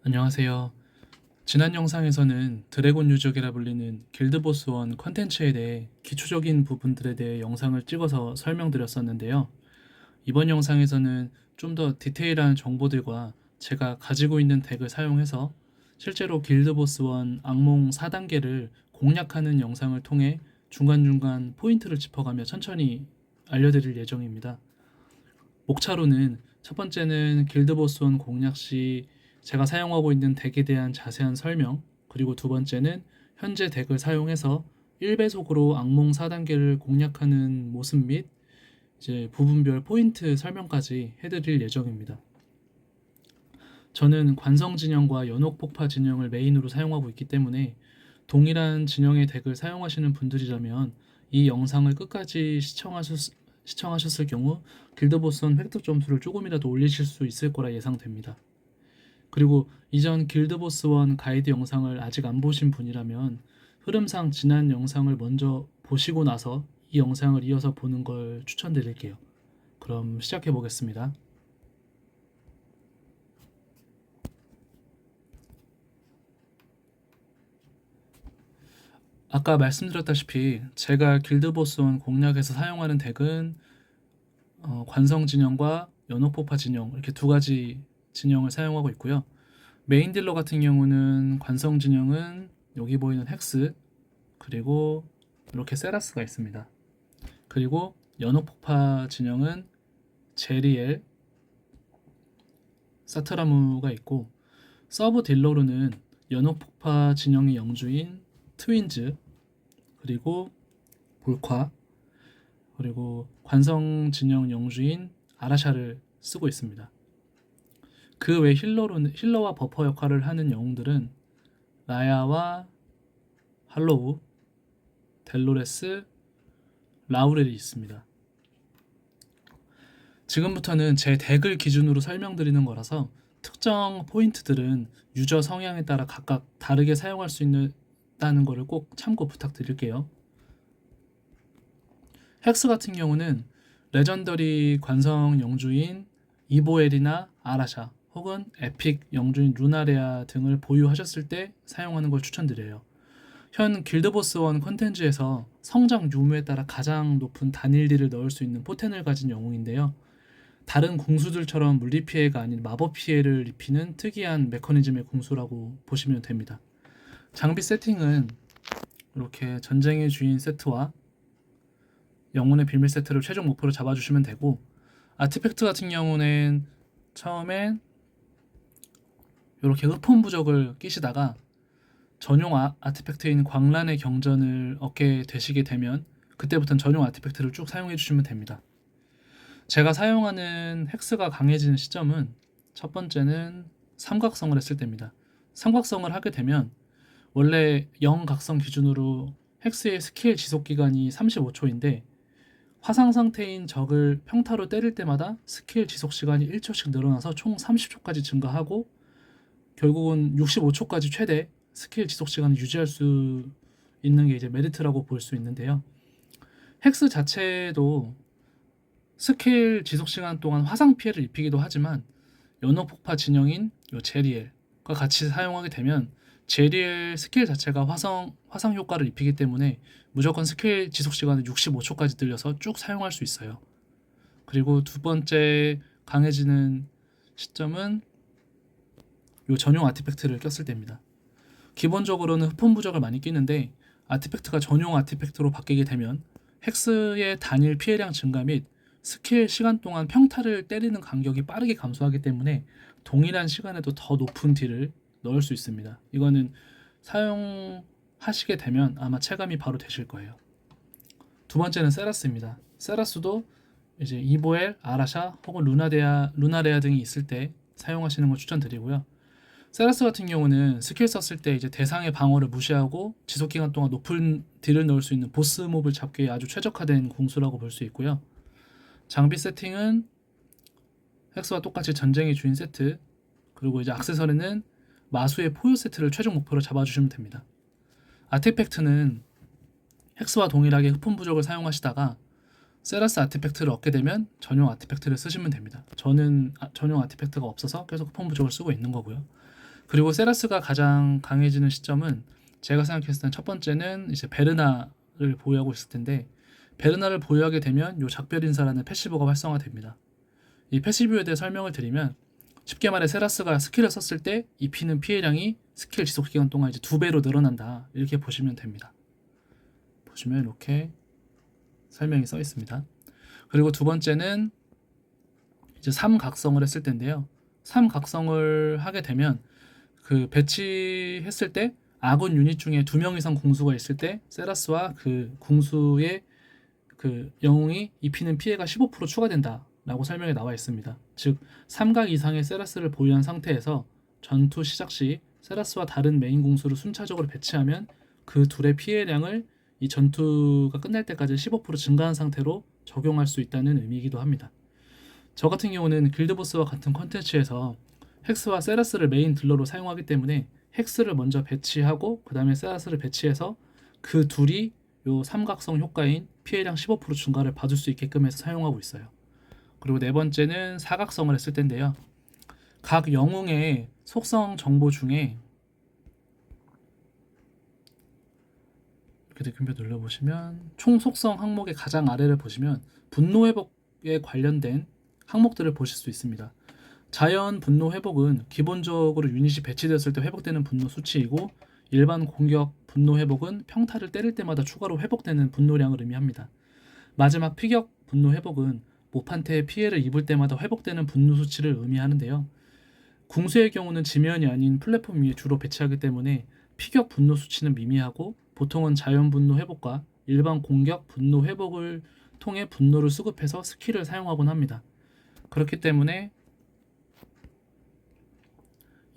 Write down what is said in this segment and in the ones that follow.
안녕하세요. 지난 영상에서는 드래곤 유적이라 불리는 길드보스1 컨텐츠에 대해 기초적인 부분들에 대해 영상을 찍어서 설명드렸었는데요. 이번 영상에서는 좀 더 디테일한 정보들과 제가 가지고 있는 덱을 사용해서 실제로 길드보스1 악몽 4단계를 공략하는 영상을 통해 중간중간 포인트를 짚어가며 천천히 알려드릴 예정입니다. 목차로는 첫 번째는 길드보스1 공략 시 제가 사용하고 있는 덱에 대한 자세한 설명, 그리고 두 번째는 현재 덱을 사용해서 1배속으로 악몽 4단계를 공략하는 모습 및 이제 부분별 포인트 설명까지 해드릴 예정입니다. 저는 관성 진영과 연옥 폭파 진영을 메인으로 사용하고 있기 때문에 동일한 진영의 덱을 사용하시는 분들이라면 이 영상을 끝까지 시청하셨을 경우 길드보스원 획득 점수를 조금이라도 올리실 수 있을 거라 예상됩니다. 그리고 이전 길드보스1 가이드 영상을 아직 안 보신 분이라면 흐름상 지난 영상을 먼저 보시고 나서 이 영상을 이어서 보는 걸 추천드릴게요. 그럼 시작해 보겠습니다. 아까 말씀드렸다시피 제가 길드보스1 공략에서 사용하는 덱은 관성 진영과 연옥폭파 진영 이렇게 두 가지 진영을 사용하고 있고요. 메인 딜러 같은 경우는 관성 진영은 여기 보이는 헥스, 그리고 이렇게 세라스가 있습니다. 그리고 연옥폭파 진영은 제리엘, 사트라무가 있고, 서브 딜러로는 연옥폭파 진영의 영주인 트윈즈, 그리고 볼카, 그리고 관성 진영 영주인 아라샤를 쓰고 있습니다. 그 외 힐러와 버퍼 역할을 하는 영웅들은 나야와 할로우, 델로레스, 라우렐이 있습니다. 지금부터는 제 덱을 기준으로 설명드리는 거라서 특정 포인트들은 유저 성향에 따라 각각 다르게 사용할 수 있다는 거를 꼭 참고 부탁드릴게요. 헥스 같은 경우는 레전더리 관성 영주인 이보엘이나 아라샤 혹은 에픽 영주인 루나레아 등을 보유하셨을 때 사용하는 걸 추천드려요. 현 길드보스1 컨텐츠에서 성장 유무에 따라 가장 높은 단일 딜을 넣을 수 있는 포텐을 가진 영웅인데요. 다른 궁수들처럼 물리 피해가 아닌 마법 피해를 입히는 특이한 메커니즘의 궁수라고 보시면 됩니다. 장비 세팅은 이렇게 전쟁의 주인 세트와 영혼의 비밀 세트를 최종 목표로 잡아주시면 되고, 아티팩트 같은 경우는 처음엔 이렇게 흡폰 부적을 끼시다가 전용 아티팩트인 광란의 경전을 얻게 되시게 되면 그때부터는 전용 아티팩트를 쭉 사용해 주시면 됩니다. 제가 사용하는 헥스가 강해지는 시점은 첫 번째는 삼각성을 했을 때입니다. 삼각성을 하게 되면 원래 0각성 기준으로 헥스의 스킬 지속 기간이 35초인데 화상 상태인 적을 평타로 때릴 때마다 스킬 지속 시간이 1초씩 늘어나서 총 30초까지 증가하고 결국은 65초까지 최대 스킬 지속 시간을 유지할 수 있는 게 이제 메리트라고 볼 수 있는데요. 헥스 자체도 스킬 지속 시간 동안 화상 피해를 입히기도 하지만 연옥 폭파 진영인 요 제리엘과 같이 사용하게 되면 제리엘 스킬 자체가 화상 효과를 입히기 때문에 무조건 스킬 지속 시간을 65초까지 늘려서 쭉 사용할 수 있어요. 그리고 두 번째 강해지는 시점은 요 전용 아티팩트를 꼈을 때입니다. 기본적으로는 흡폰 부적을 많이 끼는데 아티팩트가 전용 아티팩트로 바뀌게 되면 헥스의 단일 피해량 증가 및 스킬 시간 동안 평타를 때리는 간격이 빠르게 감소하기 때문에 동일한 시간에도 더 높은 딜을 넣을 수 있습니다. 이거는 사용하시게 되면 아마 체감이 바로 되실 거예요. 두 번째는 세라스입니다. 세라스도 이제 이보엘, 아라샤 혹은 루나레아 등이 있을 때 사용하시는 걸 추천드리고요. 세라스 같은 경우는 스킬 썼을 때 이제 대상의 방어를 무시하고 지속 기간 동안 높은 딜을 넣을 수 있는 보스 몹을 잡기에 아주 최적화된 궁수라고 볼 수 있고요. 장비 세팅은 헥스와 똑같이 전쟁의 주인 세트, 그리고 이제 액세서리는 마수의 포효 세트를 최종 목표로 잡아주시면 됩니다. 아티팩트는 헥스와 동일하게 흡폰 부적을 사용하시다가 세라스 아티팩트를 얻게 되면 전용 아티팩트를 쓰시면 됩니다. 저는 전용 아티팩트가 없어서 계속 흡폰 부적을 쓰고 있는 거고요. 그리고 세라스가 가장 강해지는 시점은 제가 생각했을 땐 첫 번째는 이제 베르나를 보유하고 있을 텐데, 베르나를 보유하게 되면 요 작별인사라는 패시브가 활성화됩니다. 이 패시브에 대해 설명을 드리면, 쉽게 말해 세라스가 스킬을 썼을 때 입히는 피해량이 스킬 지속 기간 동안 이제 2배로 늘어난다, 이렇게 보시면 됩니다. 보시면 이렇게 설명이 써 있습니다. 그리고 두 번째는 이제 삼각성을 했을 텐데요. 삼각성을 하게 되면 그 배치했을 때 아군 유닛 중에 2명 이상 궁수가 있을 때 세라스와 그 궁수의 그 영웅이 입히는 피해가 15% 추가된다 라고 설명에 나와 있습니다. 즉 삼각 이상의 세라스를 보유한 상태에서 전투 시작 시 세라스와 다른 메인 궁수를 순차적으로 배치하면 그 둘의 피해량을 이 전투가 끝날 때까지 15% 증가한 상태로 적용할 수 있다는 의미이기도 합니다. 저 같은 경우는 길드보스와 같은 컨텐츠에서 헥스와 세라스를 메인 딜러로 사용하기 때문에 헥스를 먼저 배치하고 그 다음에 세라스를 배치해서 그 둘이 요 삼각성 효과인 피해량 15% 증가를 받을 수 있게끔 해서 사용하고 있어요. 그리고 네 번째는 사각성을 했을 텐데요. 각 영웅의 속성 정보 중에 이렇게 느낌표 눌러보시면 총 속성 항목의 가장 아래를 보시면 분노 회복에 관련된 항목들을 보실 수 있습니다. 자연 분노 회복은 기본적으로 유닛이 배치되었을 때 회복되는 분노 수치이고, 일반 공격 분노 회복은 평타를 때릴 때마다 추가로 회복되는 분노량을 의미합니다. 마지막 피격 분노 회복은 모판테의 피해를 입을 때마다 회복되는 분노 수치를 의미하는데요. 궁수의 경우는 지면이 아닌 플랫폼 위에 주로 배치하기 때문에 피격 분노 수치는 미미하고, 보통은 자연 분노 회복과 일반 공격 분노 회복을 통해 분노를 수급해서 스킬을 사용하곤 합니다. 그렇기 때문에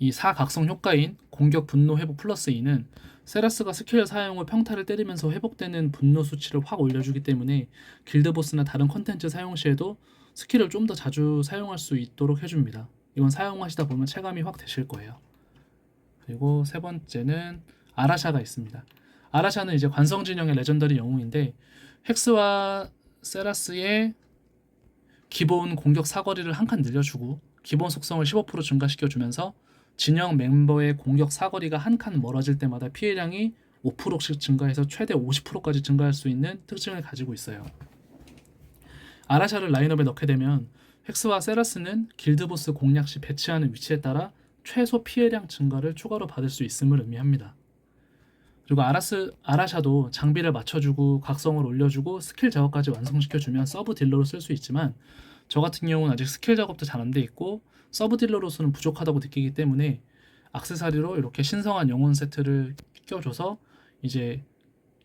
이 사각성 효과인 공격 분노 회복 플러스 2는 세라스가 스킬 사용 후 평타를 때리면서 회복되는 분노 수치를 확 올려주기 때문에 길드보스나 다른 컨텐츠 사용 시에도 스킬을 좀 더 자주 사용할 수 있도록 해줍니다. 이건 사용하시다 보면 체감이 확 되실 거예요. 그리고 세 번째는 아라샤가 있습니다. 아라샤는 이제 관성진영의 레전더리 영웅인데, 헥스와 세라스의 기본 공격 사거리를 한 칸 늘려주고 기본 속성을 15% 증가시켜주면서 진영 멤버의 공격 사거리가 한 칸 멀어질 때마다 피해량이 5%씩 증가해서 최대 50%까지 증가할 수 있는 특징을 가지고 있어요. 아라샤를 라인업에 넣게 되면 헥스와 세라스는 길드보스 공략 시 배치하는 위치에 따라 최소 피해량 증가를 추가로 받을 수 있음을 의미합니다. 그리고 아라샤도 장비를 맞춰주고 각성을 올려주고 스킬 작업까지 완성시켜주면 서브 딜러로 쓸 수 있지만, 저 같은 경우는 아직 스킬 작업도 잘 안 돼 있고 서브 딜러로서는 부족하다고 느끼기 때문에 액세서리로 이렇게 신성한 영혼 세트를 껴줘서 이제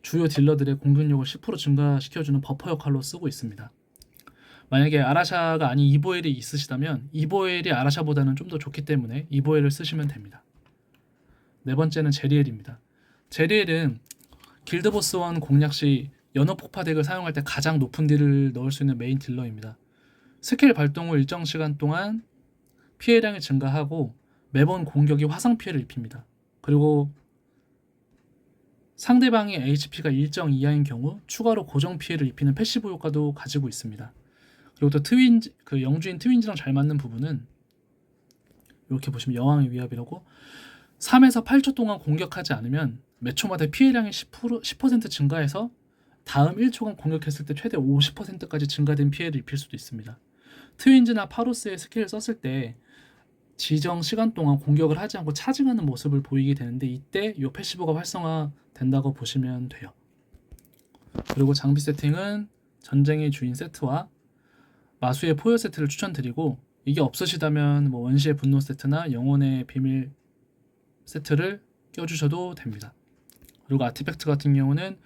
주요 딜러들의 공격력을 10% 증가시켜주는 버퍼 역할로 쓰고 있습니다. 만약에 아라샤가 아닌 이보엘이 있으시다면 이보엘이 아라샤보다는 좀 더 좋기 때문에 이보엘을 쓰시면 됩니다. 네 번째는 제리엘입니다. 제리엘은 길드보스원 공략 시 연어폭파 덱을 사용할 때 가장 높은 딜을 넣을 수 있는 메인 딜러입니다. 스킬 발동 후 일정 시간 동안 피해량이 증가하고 매번 공격이 화상 피해를 입힙니다. 그리고 상대방의 HP가 일정 이하인 경우 추가로 고정 피해를 입히는 패시브 효과도 가지고 있습니다. 그리고 또 그 영주인 트윈즈랑 잘 맞는 부분은 이렇게 보시면 여왕의 위압이라고 3에서 8초 동안 공격하지 않으면 매 초마다 피해량이 10% 증가해서 다음 1초간 공격했을 때 최대 50%까지 증가된 피해를 입힐 수도 있습니다. 트윈즈나 파로스의 스킬을 썼을 때 지정 시간 동안 공격을 하지 않고 차징하는 모습을 보이게 되는데, 이때 이 패시브가 활성화된다고 보시면 돼요. 그리고 장비 세팅은 전쟁의 주인 세트와 마수의 포효 세트를 추천드리고, 이게 없으시다면 뭐 원시의 분노 세트나 영혼의 비밀 세트를 껴주셔도 됩니다. 그리고 아티팩트 같은 경우는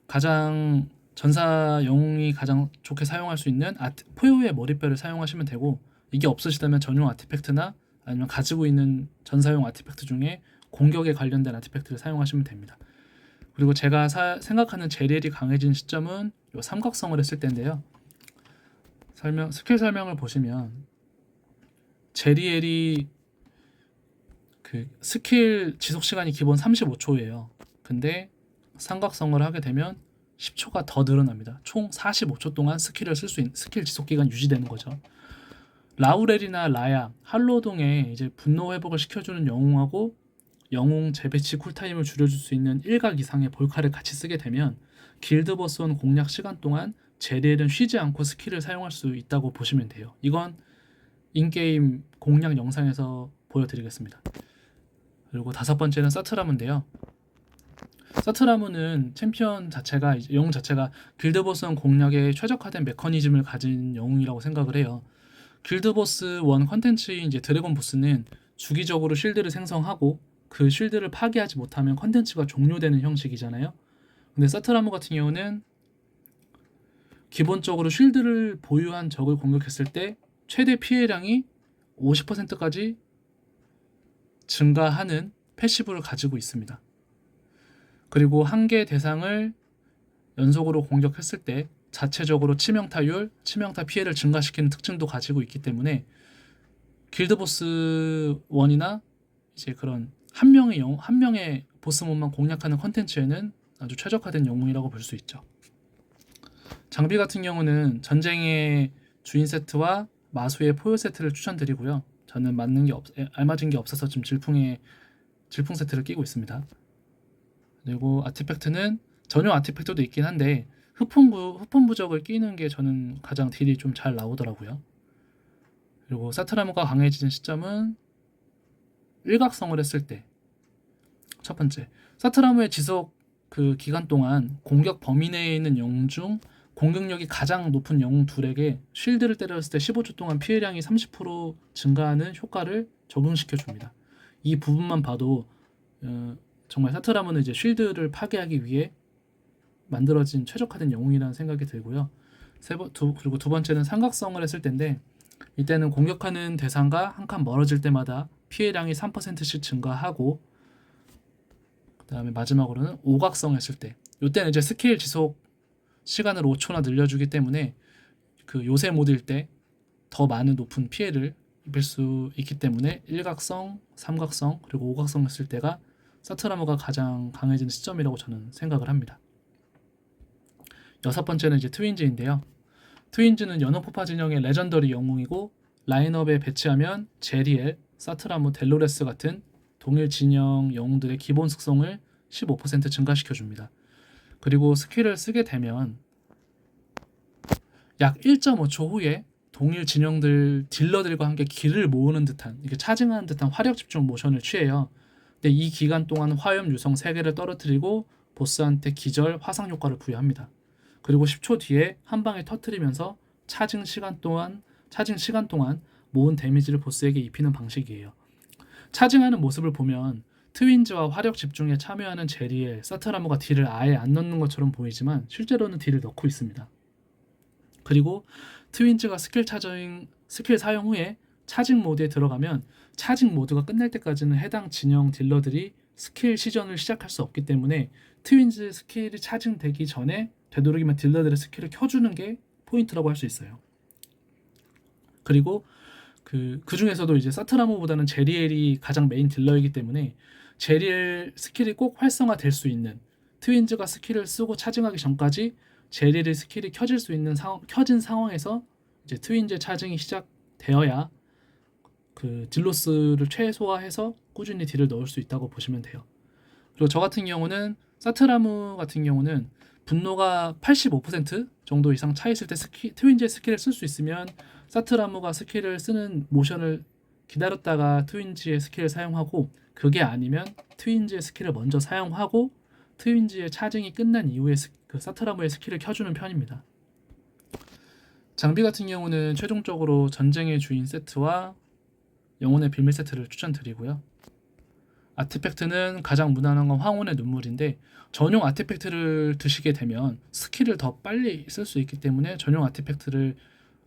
가장 전사 영웅이 가장 좋게 사용할 수 있는 포효의 머리뼈를 사용하시면 되고, 이게 없으시다면 전용 아티팩트나 아니면 가지고 있는 전사용 아티팩트 중에 공격에 관련된 아티팩트를 사용하시면 됩니다. 그리고 제가 생각하는 제리엘이 강해진 시점은 요 삼각성을 했을 때인데요. 스킬 설명을 보시면 제리엘이 그 스킬 지속 시간이 기본 35초예요. 근데 삼각성을 하게 되면 10초가 더 늘어납니다. 총 45초 동안 스킬을 쓸 수 있는, 스킬 지속 기간 유지되는 거죠. 라우렐이나 라야, 할로동에 이제 분노 회복을 시켜주는 영웅하고 영웅 재배치 쿨타임을 줄여줄 수 있는 1각 이상의 볼카를 같이 쓰게 되면 길드버스원 공략 시간 동안 제리엘은 쉬지 않고 스킬을 사용할 수 있다고 보시면 돼요. 이건 인게임 공략 영상에서 보여드리겠습니다. 그리고 다섯 번째는 사트라무인데요. 사트라무는 챔피언 자체가 영웅 자체가 길드보스원 공략에 최적화된 메커니즘을 가진 영웅이라고 생각을 해요. 길드보스 1 컨텐츠인 이제 드래곤 보스는 주기적으로 쉴드를 생성하고 그 쉴드를 파괴하지 못하면 컨텐츠가 종료되는 형식이잖아요. 근데 사트라무 같은 경우는 기본적으로 쉴드를 보유한 적을 공격했을 때 최대 피해량이 50%까지 증가하는 패시브를 가지고 있습니다. 그리고 한 개 대상을 연속으로 공격했을 때 자체적으로 치명타율, 치명타 피해를 증가시키는 특징도 가지고 있기 때문에 길드보스 1이나 이제 그런 한 명의 보스몬만 공략하는 컨텐츠에는 아주 최적화된 영웅이라고 볼 수 있죠. 장비 같은 경우는 전쟁의 주인 세트와 마수의 포효 세트를 추천드리고요. 저는 알맞은 게 없어서 지금 질풍 세트를 끼고 있습니다. 그리고 아티팩트는 전용 아티팩트도 있긴 한데 흑폰 부적을 끼는 게 저는 가장 딜이 좀 잘 나오더라고요. 그리고 사트라무가 강해지는 시점은 일각성을 했을 때. 첫 번째, 사트라무의 지속 그 기간 동안 공격 범위 내에 있는 영웅 중 공격력이 가장 높은 영웅 둘에게 쉴드를 때렸을 때 15초 동안 피해량이 30% 증가하는 효과를 적용시켜 줍니다. 이 부분만 봐도 정말 사트라무는 이제 쉴드를 파괴하기 위해 만들어진 최적화된 영웅이라는 생각이 들고요. 그리고 두 번째는 삼각성을 했을 때인데 이때는 공격하는 대상과 한 칸 멀어질 때마다 피해량이 3%씩 증가하고 그 다음에 마지막으로는 오각성 했을 때 이때는 이제 스킬 지속 시간을 5초나 늘려주기 때문에 그 요새 모드일 때 더 많은 높은 피해를 입을 수 있기 때문에 일각성, 삼각성 그리고 오각성 했을 때가 사트라무가 가장 강해지는 시점이라고 저는 생각을 합니다. 여섯 번째는 이제 트윈즈인데요. 트윈즈는 연어포파 진영의 레전더리 영웅이고 라인업에 배치하면 제리엘, 사트라무, 델로레스 같은 동일 진영 영웅들의 기본 특성을 15% 증가시켜줍니다. 그리고 스킬을 쓰게 되면 약 1.5초 후에 동일 진영들 딜러들과 함께 기를 모으는 듯한 이렇게 차징하는 듯한 화력 집중 모션을 취해요. 근데 이 기간 동안 화염 유성 3개를 떨어뜨리고 보스한테 기절 화상 효과를 부여합니다. 그리고 10초 뒤에 한 방에 터뜨리면서 차징 시간 동안 모은 데미지를 보스에게 입히는 방식이에요. 차징하는 모습을 보면 트윈즈와 화력 집중에 참여하는 제리엘, 사트라무가 딜을 아예 안 넣는 것처럼 보이지만 실제로는 딜을 넣고 있습니다. 그리고 트윈즈가 스킬 사용 후에 차징 모드에 들어가면 차징 모드가 끝날 때까지는 해당 진영 딜러들이 스킬 시전을 시작할 수 없기 때문에 트윈즈 스킬이 차징되기 전에 되도록이면 딜러들의 스킬을 켜주는 게 포인트라고 할 수 있어요. 그리고 그 중에서도 이제 사트라무보다는 제리엘이 가장 메인 딜러이기 때문에 제리엘 스킬이 꼭 활성화될 수 있는 트윈즈가 스킬을 쓰고 차징하기 전까지 제리엘의 스킬이 켜진 상황에서 이제 트윈즈의 차징이 시작되어야 그 딜로스를 최소화해서 꾸준히 딜을 넣을 수 있다고 보시면 돼요. 그리고 저 같은 경우는 사트라무 같은 경우는 분노가 85% 정도 이상 차 있을 때 트윈즈의 스킬을 쓸 수 있으면 사트라무가 스킬을 쓰는 모션을 기다렸다가 트윈즈의 스킬을 사용하고 그게 아니면 트윈즈의 스킬을 먼저 사용하고 트윈즈의 차징이 끝난 이후에 그 사트라무의 스킬을 켜주는 편입니다. 장비 같은 경우는 최종적으로 전쟁의 주인 세트와 영혼의 비밀 세트를 추천드리고요. 아티팩트는 가장 무난한 건 황혼의 눈물인데 전용 아티팩트를 드시게 되면 스킬을 더 빨리 쓸 수 있기 때문에 전용 아티팩트를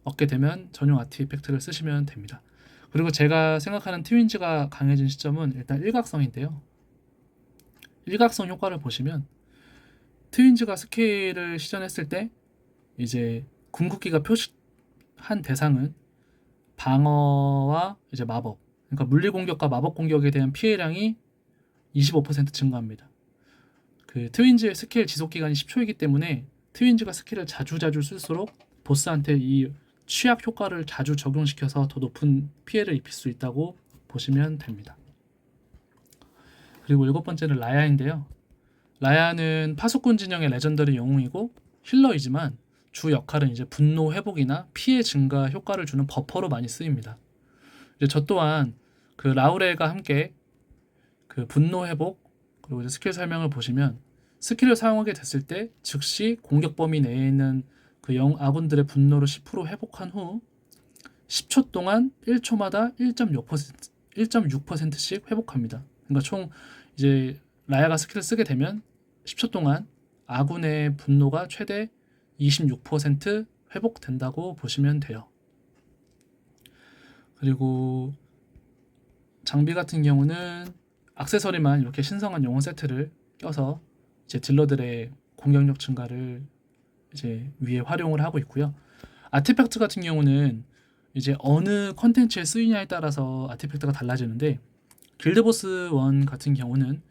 얻게 되면 전용 아티팩트를 쓰시면 됩니다. 그리고 제가 생각하는 트윈즈가 강해진 시점은 일단 일각성인데요. 일각성 효과를 보시면 트윈즈가 스킬을 시전했을 때 이제 궁극기가 표시한 대상은 방어와 이제 마법, 그러니까 물리 공격과 마법 공격에 대한 피해량이 25% 증가합니다. 그 트윈즈의 스킬 지속 기간이 10초이기 때문에 트윈즈가 스킬을 자주 쓸수록 보스한테 이 취약 효과를 자주 적용시켜서 더 높은 피해를 입힐 수 있다고 보시면 됩니다. 그리고 일곱 번째는 라야인데요. 라야는 파수꾼 진영의 레전더리 영웅이고 힐러이지만 주 역할은 이제 분노 회복이나 피해 증가 효과를 주는 버퍼로 많이 쓰입니다. 이제 저 또한 그 라우렐과 함께 그 분노 회복 그리고 이제 스킬 설명을 보시면 스킬을 사용하게 됐을 때 즉시 공격 범위 내에 있는 그 아군들의 분노를 10% 회복한 후 10초 동안 1초마다 1.6%씩 회복합니다. 그러니까 총 이제 라야가 스킬을 쓰게 되면 10초 동안 아군의 분노가 최대 26% 회복된다고 보시면 돼요. 그리고 장비 같은 경우는 액세서리만 이렇게 신성한 영혼 세트를 껴서 이제 딜러들의 공격력 증가를 이제 위에 활용을 하고 있고요. 아티팩트 같은 경우는 이제 어느 컨텐츠에 쓰이냐에 따라서 아티팩트가 달라지는데 길드보스 1 같은 경우는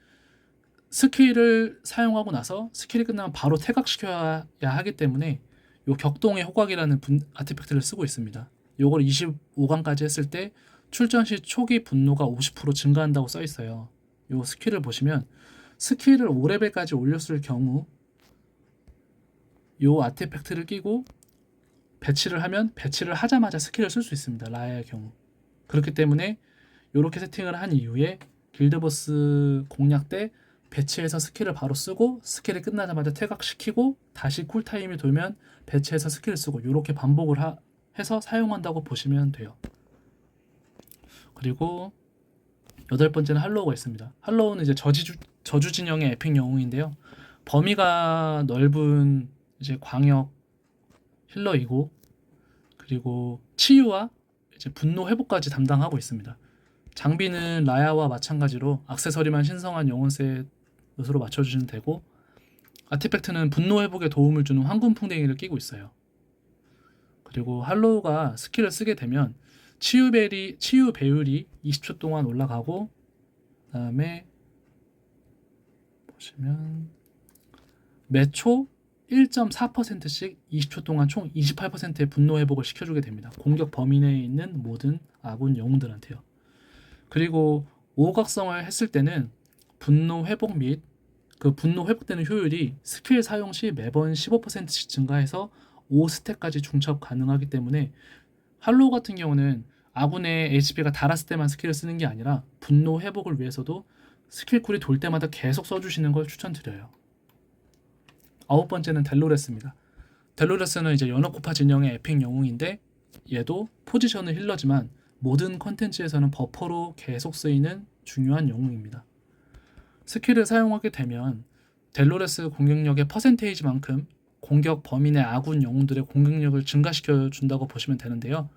스킬을 사용하고 나서 스킬이 끝나면 바로 퇴각시켜야 하기 때문에 요 격동의 호각이라는 아티팩트를 쓰고 있습니다. 요걸 25강까지 했을 때 출전 시 초기 분노가 50% 증가한다고 써 있어요. 요 스킬을 보시면 스킬을 5레벨까지 올렸을 경우 요 아티팩트를 끼고 배치를 하면 배치를 하자마자 스킬을 쓸 수 있습니다. 라야의 경우. 그렇기 때문에 이렇게 세팅을 한 이후에 길드보스 공략 때 배치해서 스킬을 바로 쓰고 스킬이 끝나자마자 퇴각시키고 다시 쿨타임이 돌면 배치해서 스킬을 쓰고 이렇게 반복을 해서 사용한다고 보시면 돼요. 그리고 여덟 번째는 할로우가 있습니다. 할로우는 이제 저주 진영의 에픽 영웅인데요. 범위가 넓은 이제 광역 힐러이고 그리고 치유와 이제 분노 회복까지 담당하고 있습니다. 장비는 라야와 마찬가지로 액세서리만 신성한 영혼 셋으로 맞춰주시면 되고 아티팩트는 분노 회복에 도움을 주는 황금 풍뎅이를 끼고 있어요. 그리고 할로우가 스킬을 쓰게 되면 치유 배율이 20초 동안 올라가고 그다음에 보시면 매초 1.4%씩 20초 동안 총 28%의 분노 회복을 시켜주게 됩니다. 공격 범위 내에 있는 모든 아군 영웅들한테요. 그리고 오각성을 했을 때는 분노 회복 및 그 분노 회복되는 효율이 스킬 사용 시 매번 15%씩 증가해서 5스택까지 중첩 가능하기 때문에 할로우 같은 경우는 아군의 HP가 달았을 때만 스킬을 쓰는 게 아니라 분노 회복을 위해서도 스킬 쿨이 돌 때마다 계속 써주시는 걸 추천드려요. 아홉 번째는 델로레스입니다. 델로레스는 이제 연어코파 진영의 에픽 영웅인데 얘도 포지션은 힐러지만 모든 컨텐츠에서는 버퍼로 계속 쓰이는 중요한 영웅입니다. 스킬을 사용하게 되면 델로레스 공격력의 퍼센테이지만큼 공격 범위 내 아군 영웅들의 공격력을 증가시켜 준다고 보시면 되는데요.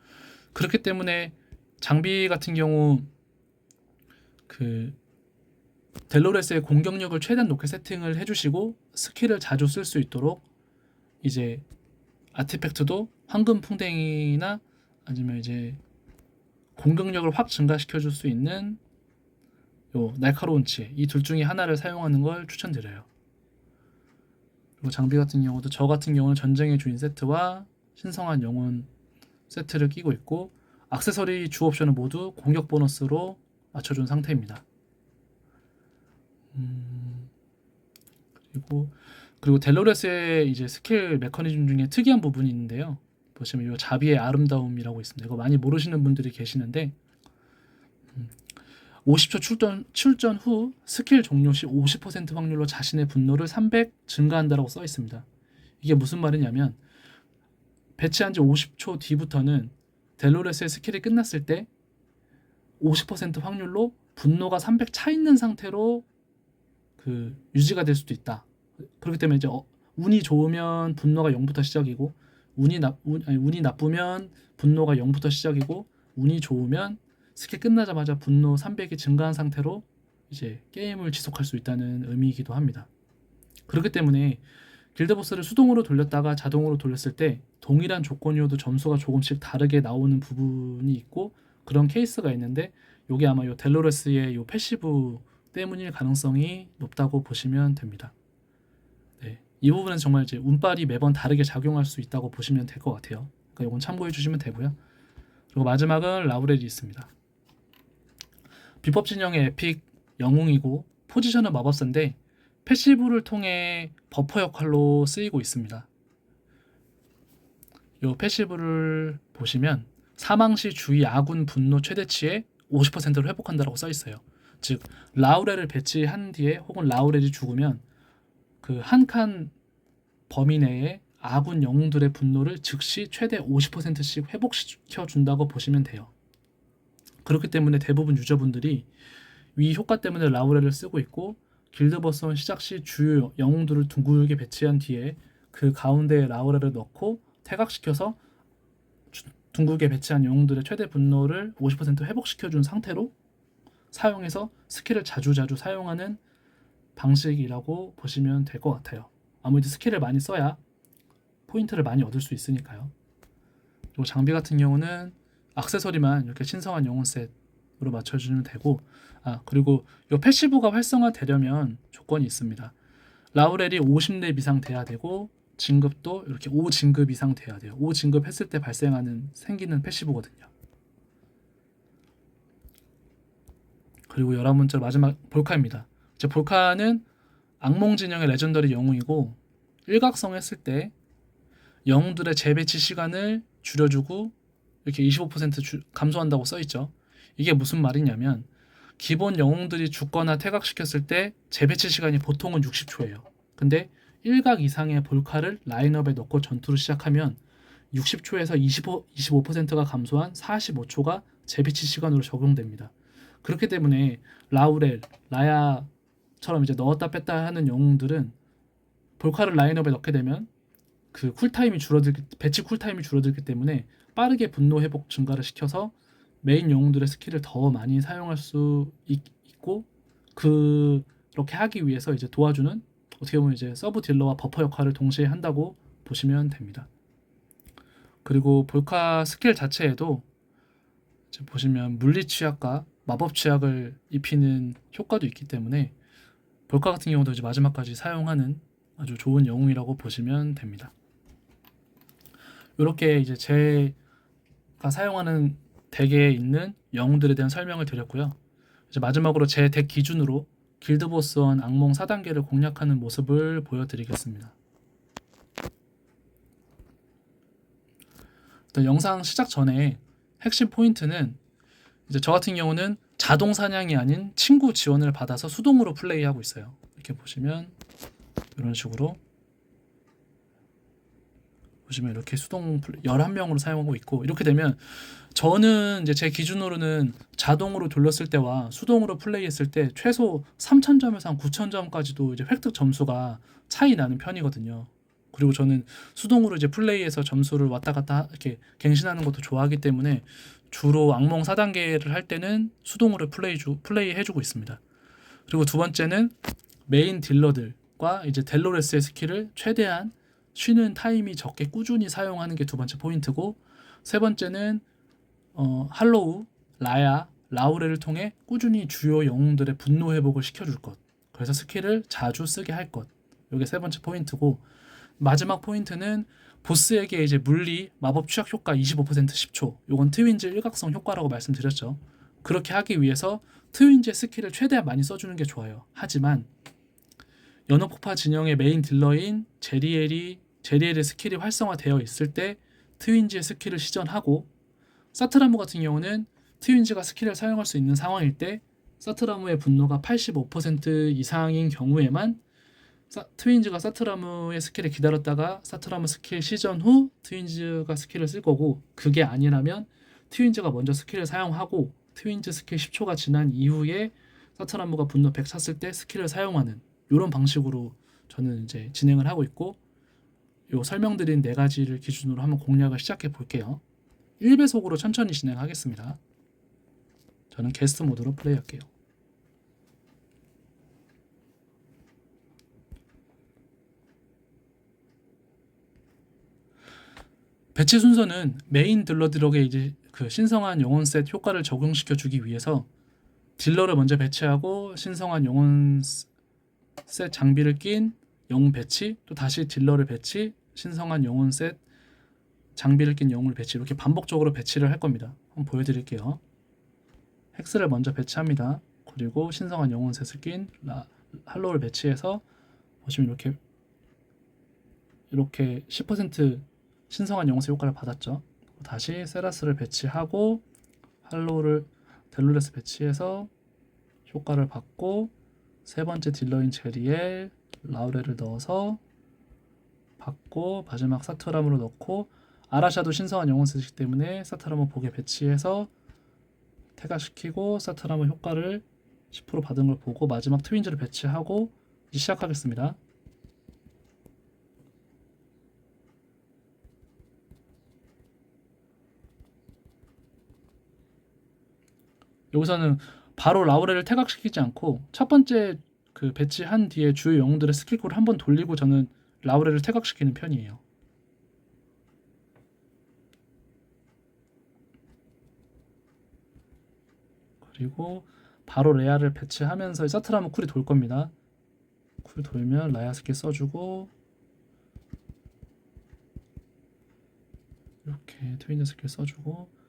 그렇기 때문에 장비 같은 경우 그 델로레스의 공격력을 최대한 높게 세팅을 해주시고 스킬을 자주 쓸 수 있도록 이제 아티팩트도 황금 풍뎅이나 아니면 이제 공격력을 확 증가시켜 줄 수 있는 요 날카로운 치 이 둘 중에 하나를 사용하는 걸 추천드려요. 그리고 장비 같은 경우도 저 같은 경우는 전쟁의 주인 세트와 신성한 영혼 세트를 끼고 있고 액세서리 주 옵션은 모두 공격 보너스로 맞춰준 상태입니다. 그리고 델로레스의 이제 스킬 메커니즘 중에 특이한 부분이 있는데요. 보시면 이 자비의 아름다움이라고 있습니다. 이거 많이 모르시는 분들이 계시는데 50초 출전 후 스킬 종료 시 50% 확률로 자신의 분노를 300 증가한다라고 써 있습니다. 이게 무슨 말이냐면 배치한 지 50초 뒤부터는 델로레스의 스킬이 끝났을 때 50% 확률로 분노가 300 차 있는 상태로 그 유지가 될 수도 있다. 그렇기 때문에 이제 운이 좋으면 분노가 0부터 시작이고 운이 나쁘면 분노가 0부터 시작이고 운이 좋으면 스킬 끝나자마자 분노 300이 증가한 상태로 이제 게임을 지속할 수 있다는 의미이기도 합니다. 그렇기 때문에 길드보스를 수동으로 돌렸다가 자동으로 돌렸을 때 동일한 조건이어도 점수가 조금씩 다르게 나오는 부분이 있고 그런 케이스가 있는데 이게 아마 요 델로레스의 요 패시브 때문일 가능성이 높다고 보시면 됩니다. 네, 이 부분은 정말 이제 운빨이 매번 다르게 작용할 수 있다고 보시면 될 것 같아요. 그러니까 이건 참고해 주시면 되고요. 그리고 마지막은 라우렐이 있습니다. 비법 진영의 에픽 영웅이고 포지션은 마법사인데 패시브를 통해 버퍼 역할로 쓰이고 있습니다. 이 패시브를 보시면 사망 시 주위 아군 분노 최대치의 50%를 회복한다라고 써 있어요. 즉 라우렐을 배치한 뒤에 혹은 라우렐이 죽으면 그 한 칸 범위 내에 아군 영웅들의 분노를 즉시 최대 50%씩 회복시켜 준다고 보시면 돼요. 그렇기 때문에 대부분 유저분들이 위 효과 때문에 라우렐을 쓰고 있고 길드버스원 시작 시 주요 영웅들을 둥글게 배치한 뒤에 그 가운데에 라우렐을 넣고 태각시켜서 둥글게 배치한 영웅들의 최대 분노를 50% 회복시켜준 상태로 사용해서 스킬을 자주자주 사용하는 방식이라고 보시면 될 것 같아요. 아무래도 스킬을 많이 써야 포인트를 많이 얻을 수 있으니까요. 그리고 장비 같은 경우는 액세서리만 이렇게 신성한 영혼 셋으로 맞춰주면 되고, 그리고 이 패시브가 활성화되려면 조건이 있습니다. 라우렐이 50렙 이상 돼야 되고 진급도 이렇게 5진급 이상 돼야 돼요. 5진급 했을 때 생기는 패시브거든요. 그리고 11번째 마지막 볼카입니다. 이제 볼카는 악몽 진영의 레전더리 영웅이고 일각성 했을 때 영웅들의 재배치 시간을 줄여주고 이렇게 25% 감소한다고 써있죠. 이게 무슨 말이냐면 기본 영웅들이 죽거나 퇴각시켰을 때 재배치 시간이 보통은 60초예요. 근데 1각 이상의 볼카를 라인업에 넣고 전투를 시작하면 60초에서 25%가 감소한 45초가 재배치 시간으로 적용됩니다. 그렇기 때문에 라우렐, 라야처럼 이제 넣었다 뺐다 하는 영웅들은 볼카를 라인업에 넣게 되면 그 배치 쿨타임이 줄어들기 때문에 빠르게 분노 회복 증가를 시켜서 메인 영웅들의 스킬을 더 많이 사용할 수 있고 그렇게 하기 위해서 이제 도와주는 어떻게 보면 이제 서브 딜러와 버퍼 역할을 동시에 한다고 보시면 됩니다. 그리고 볼카 스킬 자체에도 이제 보시면 물리 취약과 마법 취약을 입히는 효과도 있기 때문에 볼카 같은 경우도 이제 마지막까지 사용하는 아주 좋은 영웅이라고 보시면 됩니다. 이렇게 이제 제가 사용하는 덱에 있는 영웅들에 대한 설명을 드렸고요. 이제 마지막으로 제 덱 기준으로 길드보스원 악몽 4단계를 공략하는 모습을 보여드리겠습니다. 일단 영상 시작 전에 핵심 포인트는 이제 저 같은 경우는 자동 사냥이 아닌 친구 지원을 받아서 수동으로 플레이하고 있어요. 이렇게 보시면 이런 식으로 보시면 이렇게 수동 11명으로 사용하고 있고, 이렇게 되면 저는 이제 제 기준으로는 자동으로 돌렸을 때와 수동으로 플레이했을 때 최소 3000점에서 한 9000점까지도 이제 획득 점수가 차이 나는 편이거든요. 그리고 저는 수동으로 이제 플레이해서 점수를 왔다 갔다 이렇게 갱신하는 것도 좋아하기 때문에 주로 악몽 4단계를 할 때는 수동으로 플레이 해주고 있습니다. 그리고 두 번째는 메인 딜러들과 이제 델로레스의 스킬을 최대한 쉬는 타임이 적게 꾸준히 사용하는 게 두 번째 포인트고, 세 번째는 할로우, 라야, 라우렐을 통해 꾸준히 주요 영웅들의 분노 회복을 시켜줄 것. 그래서 스킬을 자주 쓰게 할 것. 이게 세 번째 포인트고, 마지막 포인트는 보스에게 이제 물리, 마법 취약 효과 25% 10초. 요건 트윈즈 일각성 효과라고 말씀드렸죠. 그렇게 하기 위해서 트윈즈의 스킬을 최대한 많이 써주는 게 좋아요. 하지만 연어폭파 진영의 메인 딜러인 제리엘의 스킬이 활성화되어 있을 때 트윈즈의 스킬을 시전하고, 사트라무 같은 경우는 트윈즈가 스킬을 사용할 수 있는 상황일 때 사트라무의 분노가 85% 이상인 경우에만 트윈즈가 사트라무의 스킬을 기다렸다가 사트라무 스킬 시전 후 트윈즈가 스킬을 쓸 거고, 그게 아니라면 트윈즈가 먼저 스킬을 사용하고 트윈즈 스킬 10초가 지난 이후에 사트라무가 분노 100 찼을 때 스킬을 사용하는 이런 방식으로 저는 이제 진행을 하고 있고, 요 설명드린 네 가지를 기준으로 한번 공략을 시작해 볼게요. 1배속으로 천천히 진행하겠습니다. 저는 게스트 모드로 플레이할게요. 배치 순서는 메인 딜러들에게 이제 그 신성한 영혼 셋 효과를 적용시켜 주기 위해서 딜러를 먼저 배치하고 신성한 영혼 셋 장비를 낀 영웅 배치, 또 다시 딜러를 배치, 신성한 영혼 셋 장비를 낀 영웅을 배치, 이렇게 반복적으로 배치를 할 겁니다. 한번 보여드릴게요. 헥스를 먼저 배치합니다. 그리고 신성한 영웅 셋을 낀 할로우를 배치해서 보시면 이렇게 10% 신성한 영웅 셋 효과를 받았죠. 다시 세라스를 배치하고 할로우를 델로레스 배치해서 효과를 받고 세 번째 딜러인 제리엘 라우레를 넣어서 받고 마지막 사트람으로 넣고 아라샤도 신성한 영혼 쓰기 때문에 사트람을 복에 배치해서 태가시키고 사트람의 효과를 10% 받은 걸 보고 마지막 트윈즈를 배치하고 이제 시작하겠습니다. 여기서는 바로 라우레를 태각시키지 않고 첫 번째 그 배치한 뒤에 주요 영웅들의 스킬콜을 한번 돌리고 저는 라우레를 태각시키는 편이에요. 그리고 바로 레아를 배치하면서 사트라무 쿨이 돌 겁니다. 쿨 돌면 라야 스킬 써주고 이렇게 트윈드 스킬 써주고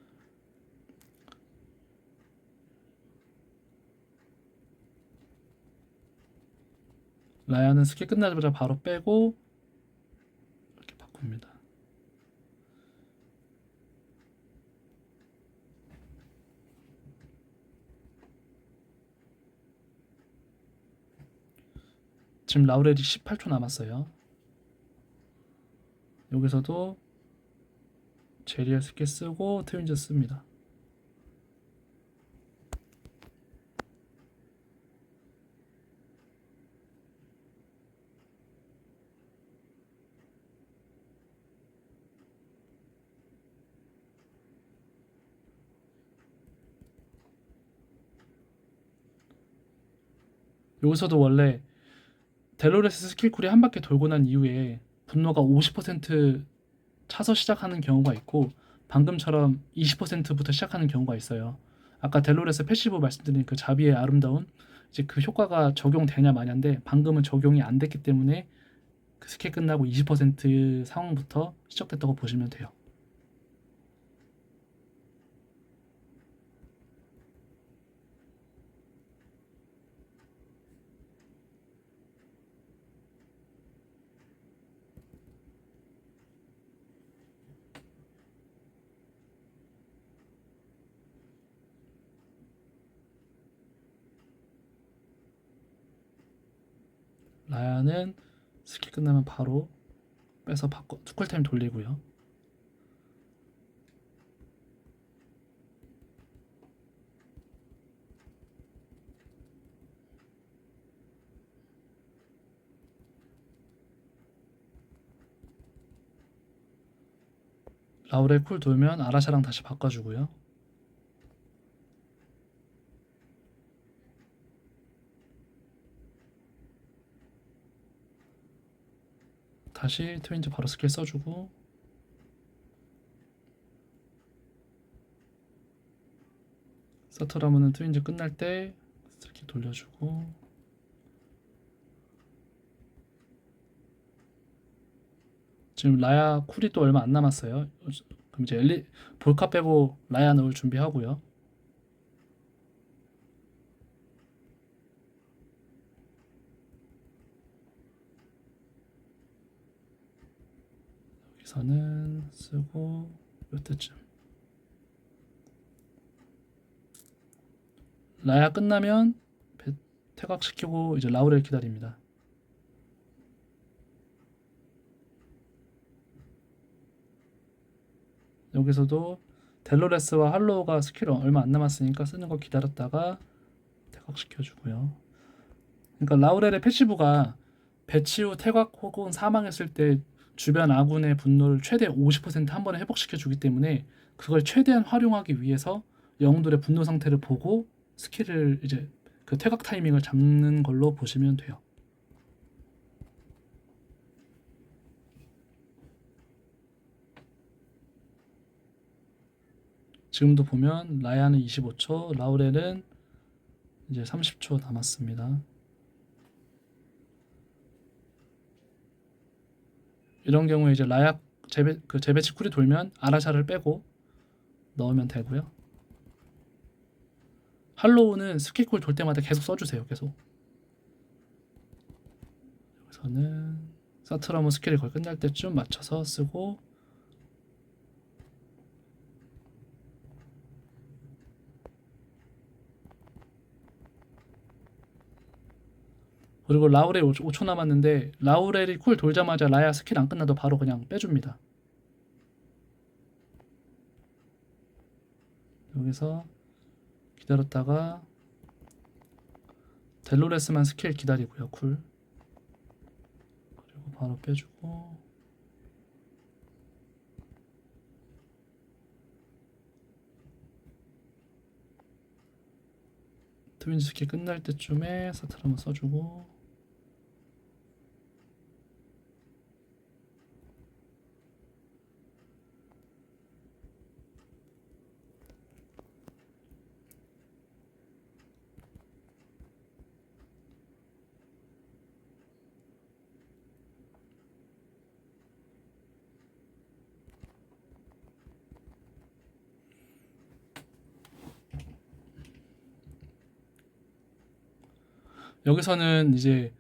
라야는 스킬 끝나자마자 바로 빼고 이렇게 바꿉니다. 지금 라우렐이 18초 남았어요. 여기서도 제리얼 스킬 쓰고 트윈즈 씁니다. 여기서도 원래 델로레스 스킬쿨이 한 바퀴 돌고 난 이후에 분노가 50% 차서 시작하는 경우가 있고 방금처럼 20%부터 시작하는 경우가 있어요. 아까 델로레스 패시브 말씀드린 그 자비의 아름다운 이제 그 효과가 적용되냐 마냐인데 방금은 적용이 안 됐기 때문에 그 스킬 끝나고 20% 상황부터 시작됐다고 보시면 돼요. 라야는 스킬 끝나면 바로 빼서 바꿔 투쿨타임 돌리고요. 라우레 쿨 돌면 아라샤랑 다시 바꿔주고요. 다시 트윈즈 바로 스킬 써주고 서터라면은 트윈즈 끝날 때 스킬 돌려주고 지금 라야 쿨이 또 얼마 안 남았어요. 그럼 이제 볼카 빼고 라야 넣을 준비하고요. 여기서는 쓰고 이때쯤 라야 끝나면 퇴각시키고 이제 라우렐 기다립니다. 여기서도 델로레스와 할로우가 스킬 얼마 안 남았으니까 쓰는 거 기다렸다가 퇴각시켜주고요. 그러니까 라우렐의 패시브가 배치 후 퇴각 혹은 사망했을 때 주변 아군의 분노를 최대 50%한 번에 회복시켜주기 때문에 그걸 최대한 활용하기 위해서 영웅들의 분노 상태를 보고 스킬을 이제 그 퇴각 타이밍을 잡는 걸로 보시면 돼요. 지금도 보면 라야는 25초, 라우렐은 이제 30초 남았습니다. 이런 경우에 이제 라야 재배치 쿨이 돌면 아라샤를 빼고 넣으면 되고요. 할로우는 스킬 쿨 돌 때마다 계속 써주세요. 계속. 여기서는 사트라무 스킬이 거의 끝날 때쯤 맞춰서 쓰고, 그리고 라우렐 5초 남았는데 라우렐이 쿨 돌자마자 라야 스킬 안 끝나도 바로 그냥 빼줍니다. 여기서 기다렸다가 델로레스만 스킬 기다리고요. 쿨. 그리고 바로 빼주고, 트윈즈 스킬 끝날 때쯤에 사트를 한번 써주고, 여기서는 이제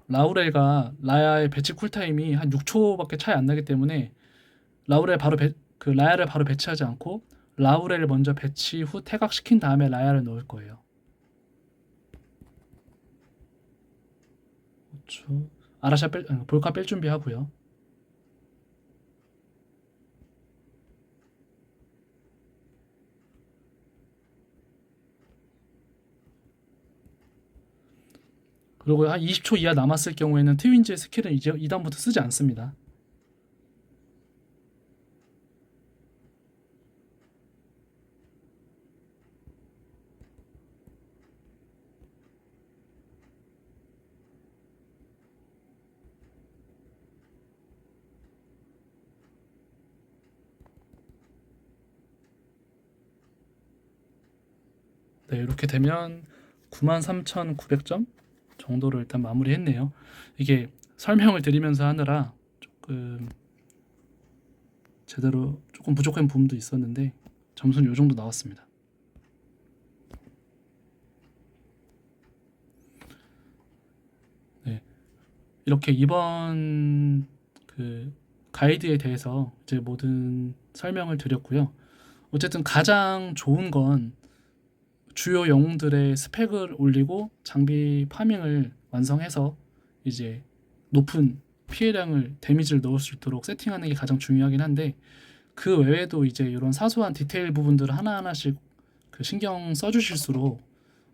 라우렐과 라야의 배치 쿨타임이 한 6초밖에 차이 안 나기 때문에 라야를 바로 배치하지 않고 라우렐을 먼저 배치 후 태각시킨 다음에 라야를 넣을 거예요. 그렇죠. 볼카 뺄 준비하고요. 그리고 한 20초 이하 남았을 경우에는 트윈즈의 스킬은 이제 2단부터 쓰지 않습니다. 네, 이렇게 되면 93,900점 정도를 일단 마무리했네요. 이게 설명을 드리면서 하느라 조금 제대로 조금 부족한 부분도 있었는데 점수는 이 정도 나왔습니다. 네, 이렇게 이번 그 가이드에 대해서 이제 모든 설명을 드렸고요. 어쨌든 가장 좋은 건 주요 영웅들의 스펙을 올리고 장비 파밍을 완성해서 이제 높은 피해량을 데미지를 넣을 수 있도록 세팅하는 게 가장 중요하긴 한데, 그 외에도 이제 이런 사소한 디테일 부분들을 하나하나씩 그 신경 써주실수록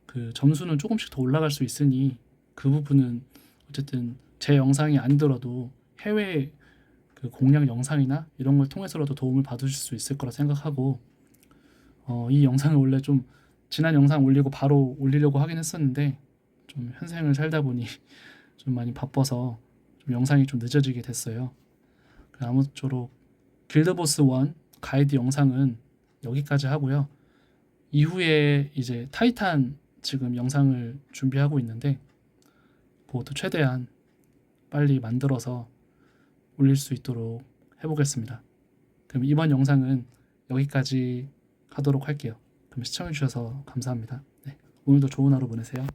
그 점수는 조금씩 더 올라갈 수 있으니, 그 부분은 어쨌든 제 영상이 아니더라도 해외 그 공략 영상이나 이런 걸 통해서라도 도움을 받으실 수 있을 거라 생각하고, 이 영상을 원래 좀 지난 영상 올리고 바로 올리려고 하긴 했었는데 좀 현생을 살다 보니 좀 많이 바빠서 좀 영상이 좀 늦어지게 됐어요. 아무쪼록 길드보스 1 가이드 영상은 여기까지 하고요. 이후에 이제 타이탄 지금 영상을 준비하고 있는데 그것도 최대한 빨리 만들어서 올릴 수 있도록 해보겠습니다. 그럼 이번 영상은 여기까지 하도록 할게요. 그럼 시청해주셔서 감사합니다. 네, 오늘도 좋은 하루 보내세요.